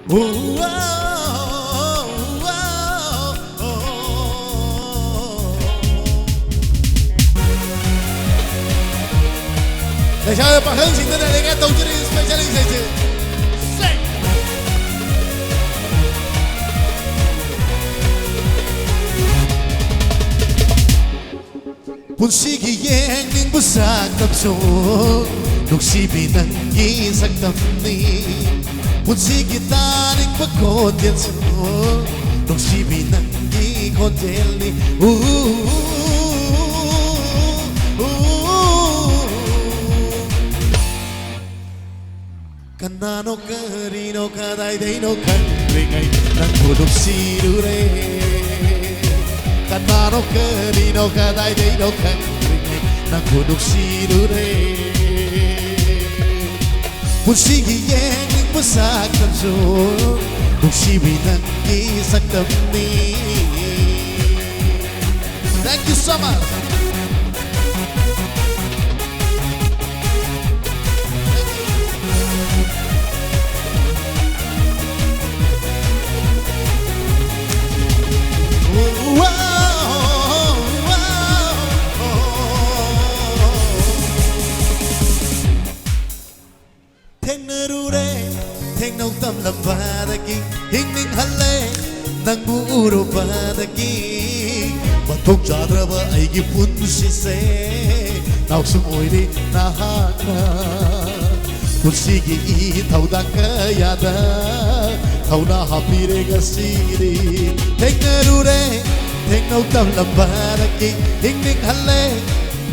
Để cho bà Hương xin tới đây nghe tàu chương trình special linh sự. Punsigi yang ning busak tapso nuksibi nang gisak tamni Punsigi taning pagkod yan so nuksibi nang gikodel ni Kanano karino kaday day no kanringay nang pudok sirure Kanano karino kaday day no kanringay nang pudok sirure Punsigi yang ning busak tamso nuksibi nang gisak tamni Thank you so much. Nâu tâm là ba đã kinh hình ninh hẳn lệ nang bu ro ba đã kinh và thúc trả ra ba ai gi pun si se nào sum oi đi na ha na pun si gi i thau da ka ya da thau na ha pi re ga si đi theng ru re theng nâu tâm là ba đã kinh hình ninh hẳn lệ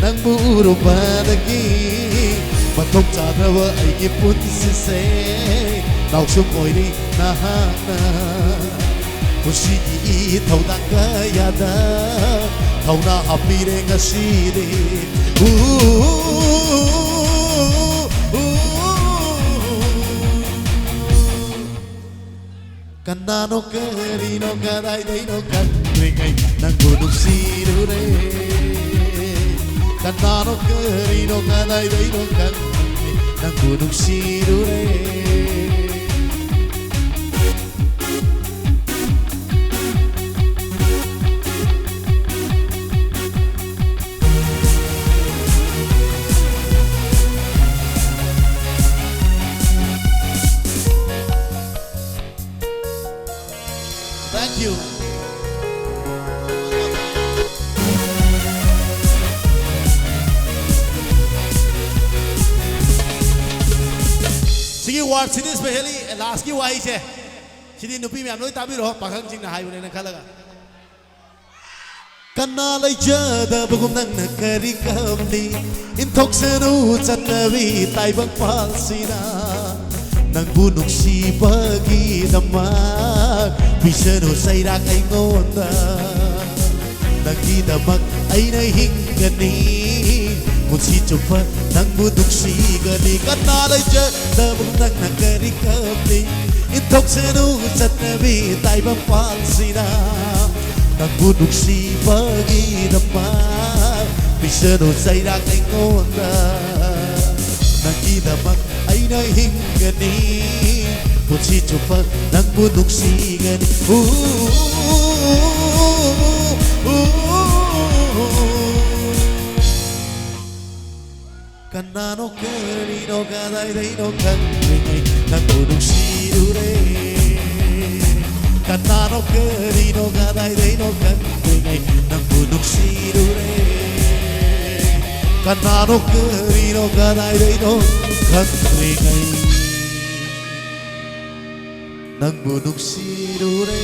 nang bu ro ba đã kinh và thúc trả ra ba ai gi pun si se Nào sum oi đi na ha na Punsigi thau da kaya da Thau na happy re nga si di Kanano karino kaday day no kanringay nang pudok sirure Kanano karino kaday day no kanringay nang pudok sirure Thank you. Sige word sini specially last ki wai che. Sini nupi me amloi tabi ro pakhang jing na hai bune na khalaga. Kana lai jada bugum nang na kari kamni in thok senu chatnavi tai bang pal sina nang bunuk si pagi damak Bisano say rak ay ngonda Nagdidamak ay nahingani Kung si Chupa nang budok si gani Kanalay dyan damang nang nakarikabli Intok sinusat na bitay bang palsina Nang budok si paginamak Bisano say rak ay ngonda Nagdidamak ay nahingani Kung si Chupa nang budok si gani Kanano karino kaday day no kanringay nang budok si dure Kanano karino kaday day no kanringay nang budok si dure Kanano karino kaday day no kanringay nang budok si dure